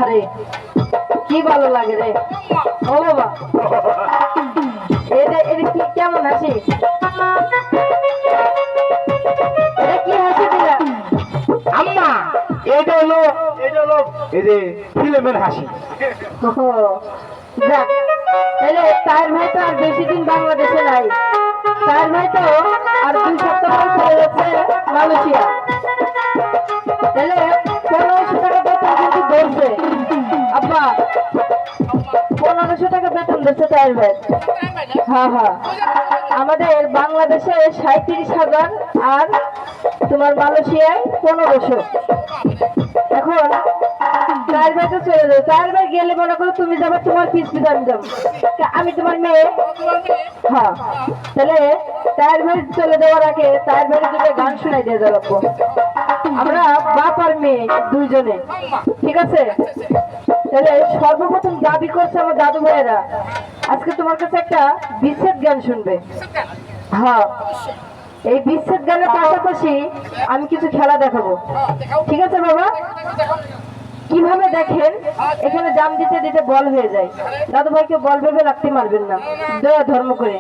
আরে কি ভালো লাগে রে ও বাবা এটা এটা কি কেমন হাসি এটা কি হাসি দিলা আম্মা এটা হলো এই যে ফিল্মের হাসি। ওহো, যাক তাহলে তার ভাই তো আর বেশি দিন বাংলাদেশে নাই তার ভাই তো আর 2 সপ্তাহ পরে চলে যাচ্ছে মালয়েশিয়া তাহলে 1500 টাকা বেতন কিন্তু ধরছে আব্বা 1500 টাকা বেতন ধরছে তার ভাই হ্যাঁ হ্যাঁ আমাদের বাংলাদেশে 37,000 আর তোমার মালয়েশিয়ায় 1500 এখন তার ভাই তো চলে যাবে তার ভাই গেলে মনে করো তুমি যাবে তোমার পিস পিস আমি যাবো আমি তোমার মেয়ে হ্যাঁ তাহলে তার ভাই চলে যাওয়ার আগে তার ভাই দুটো গান শোনাই দিয়ে যাবো আমরা বাপ আর মেয়ে দুইজনে ঠিক আছে তাহলে সর্বপ্রথম দাবি করছে আমার দাদু ভাইয়েরা আজকে তোমার কাছে একটা বিচ্ছেদ গান শুনবে হ্যাঁ এই বিচ্ছেদ গানের পাশাপাশি আমি কিছু খেলা দেখাবো ঠিক আছে বাবা কিভাবে দেখেন এখানে জাম দিতে দিতে বল হয়ে যায় দাদু ভাইকে বল ভেবে রাখতে মারবেন না দয়া ধর্ম করে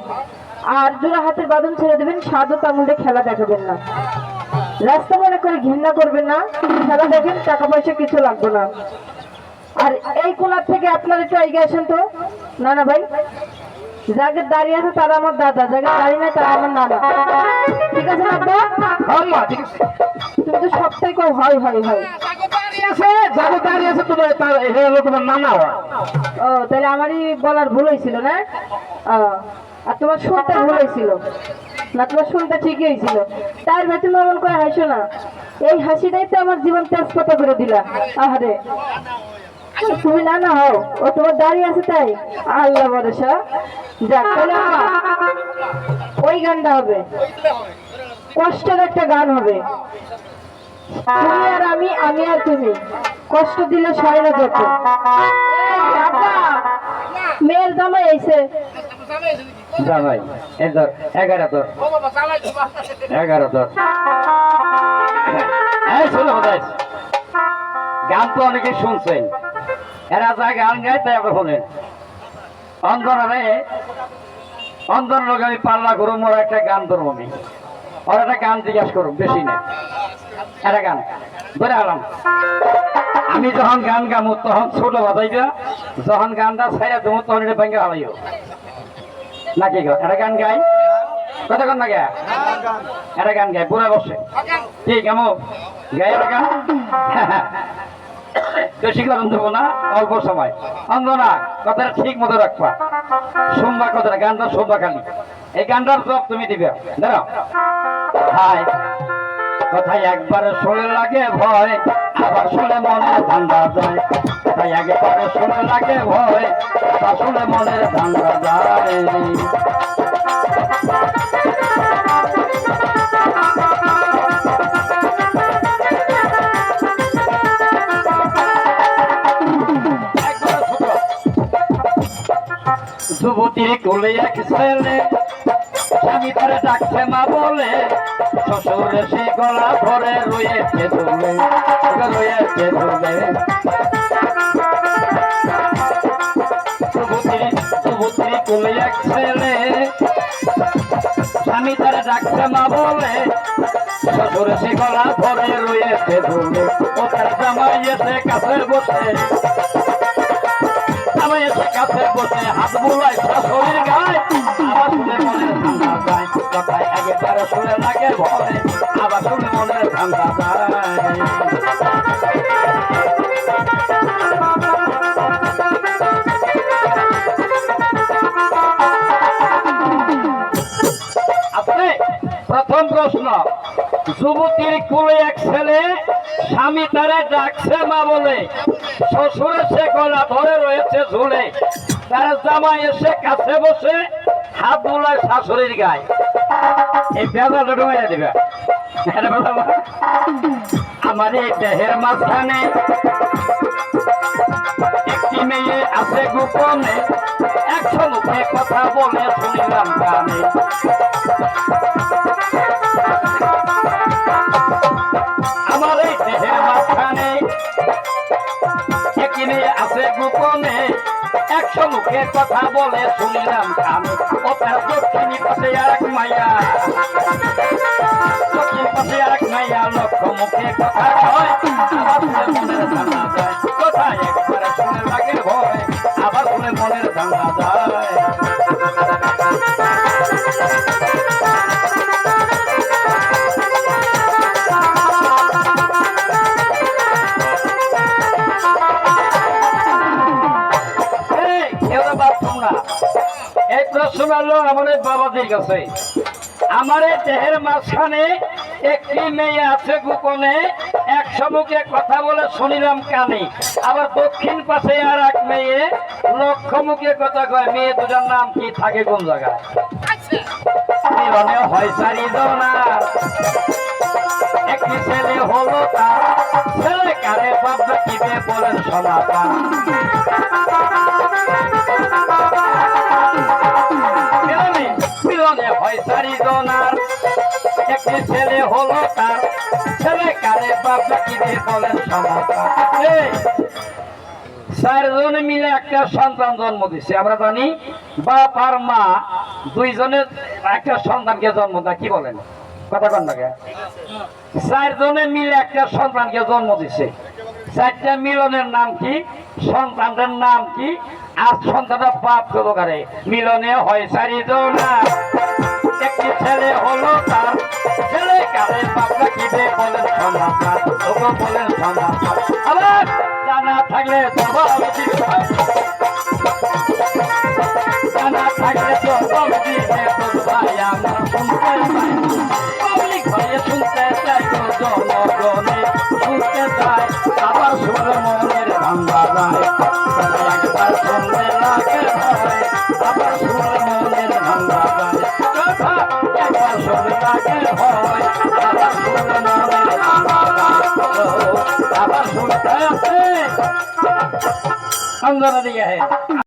আর জোড়া হাতের বাঁধন ছেড়ে দেবেন সাধু তামুলে খেলা দেখাবেন না রাস্তা মনে করে ঘৃণা করবেন না খেলা দেখেন টাকা পয়সা কিছু লাগবে না আর এই কোনার থেকে আপনার একটু এগিয়ে আসেন তো না না ভাই যাকে দাঁড়িয়ে আছে তারা আমার দাদা যাকে দাঁড়িয়ে নাই তারা আমার নানা ঠিক আছে না আম্মা ঠিক আছে তুমি তো সবটাই কও হয় হয় হয় যাকে দাঁড়িয়ে আছে তোমার তার এটা হলো তোমার নানা হয়। ও তাহলে আমারই বলার ভুল হয়েছিল না আর তোমার শুনতে ভুল হয়েছিল না তোমার শুনতে ঠিকই হয়েছিল তার ভাই তুমি এমন করে হাসো না এই হাসিটাই তো আমার জীবন তেজপাতা করে দিলা আহারে তুমি না না হও ও তোমার দাঁড়িয়ে আছে তাই আল্লাহ ভরসা যাক তাহলে ওই গানটা হবে কষ্টের একটা গান হবে তুমি আর আমি আমি আর তুমি কষ্ট দিলে সয় না যত মেয়ের জামাই এসে জামাই এদের 11 এই শোনো বাদাইস গান তো অনেকে শুনছেন এরা যা গান গায় তাই আমরা শোনেন অন্ধন লোক আমি পাল্লা করুম ওরা একটা গান ধরবো আমি ওর একটা গান জিজ্ঞাসা করুম বেশি না একটা গান ধরে আলাম আমি যখন গান গামো তখন ছোট বাজাইবা যখন গানটা ছাইরা দেবো তখন এটা ভেঙে হালাইও নাকি গো একটা গান গাই কতক্ষণ না গায় একটা গান গায় পুরা বসে ঠিক কেমন গাই একটা গান বেশি কারণ দেবো না অল্প সময় অন্ধনা কথাটা ঠিক মতো রাখবা শুনবা কথাটা গানটা শুনবা খালি এই গানটার জব তুমি দিবে দাঁড়াও হাই কথাই একবারে শুনে লাগে ভয় আবার শুনে মনের ঠান্ডা যায় তাই একবারে শুনে লাগে ভয় আবার শুনে মনের ঠান্ডা যায় যুবতীর কোলে এক ছেলে স্বামী ধরে ডাকছে মা বলে শ্বশুর সে গলা ধরে রয়েছে ধুলে যুবতীর কোলে এক ছেলে স্বামী ধরে ডাকছে মা বলে শ্বশুর সে গলা ধরে রয়েছে ধুলে ও তার জামাই এসে কাছে বসে এসে কাছে বসে হাত বুলাই শাশুড়ির গায়ে আবার শুনে মনের ঠান্ডা যায় কথায় একেবারে শুনে লাগে ভয় আবার শুনে মনের ঠান্ডা যায় আপনি প্রথম প্রশ্ন যুবতীর কোলে এক ছেলে স্বামী তারা ডাকছে মা বলে শ্বশুরের সে গলা ধরে রয়েছে ঝুলে তার জামাই এসে কাছে বসে হাত বুলায় শাশুড়ির গায়ে এই পেঁচাটা ঢুকাইয়া দিবে আমার এই দেহের মাঝখানে একটি মেয়ে আছে গোপনে 100 মুখে কথা বলে শুনিলাম কানে আমার এই দেহের মাঝখানে গোপনে, 100 মুখে কথা বলে শুনিলাম কানে। ও তার দক্ষিণী পাশে আর এক মাইয়া, দক্ষিণ পাশে আর এক মাইয়া, লক্ষ মুখে কথা কয়, আবার শুনে মনের ধান্দা যায়। কথা একবারে শুনে লাগে ভয়, আবার শুনে মনের ধান্দা যায়। এই প্রশ্ন আলো আমাদের বাবাজির কাছে। আমার এই দেহের মাঝখানে একটি মেয়ে আছে গোপনে, 100 মুখে কথা বলে শুনিলাম কানে। আবার দক্ষিণ পাশে আর এক মেয়ে, লক্ষ মুখে কথা কয়। মেয়ে দুটার নাম কি, থাকে কোন জায়গায়? মিলনে হয় চারিজনার, একটি ছেলে হলো তার, ছেলে কারে বাপ কিবে বলেন সমাধান। মিলনে হয় চারিজনার, একটি ছেলে হলো তার, ছেলে কারে বাপ কিবে বলেন সমাধান। 4 জন মিলে একটা সন্তান জন্ম দিচ্ছে। আমরা জানি বাপ আর মা দুইজনের একটা সন্তানকে জন্ম দেয়, কি বলেন? কথা কন না? 4 জনে মিলে একটা সন্তানকে জন্ম দিচ্ছে। 4টা মিলনের নাম কি, সন্তানদের নাম কি, আর সন্তানটা বাপ কত করে? মিলনে হয় চারিজনার, একটি ছেলে হলো তার, ছেলে কারে বাপরা কিবে বলেন সমাধান। ওগো বলেন সমাধান। আবার জানা থাকলে জবাব দিতে হয়, জানা থাকলে জবাব দিতে ভাই আমরা শুনতে পাই। পাবলিক ভাইয়ে শুনতে চাই, তো জনগণে শুনতে চাই, আবার শুনলে মনের ধান্দা যায়। একবার শুনলে লাগে ভয়, আবার শুনলে মনের ধান্দা যায়। কথা একবার শুনলে লাগে ভয়, আবার শুনলে মনের ধান্দা যায়। আবার শুনতে আছে अंदर दिया है।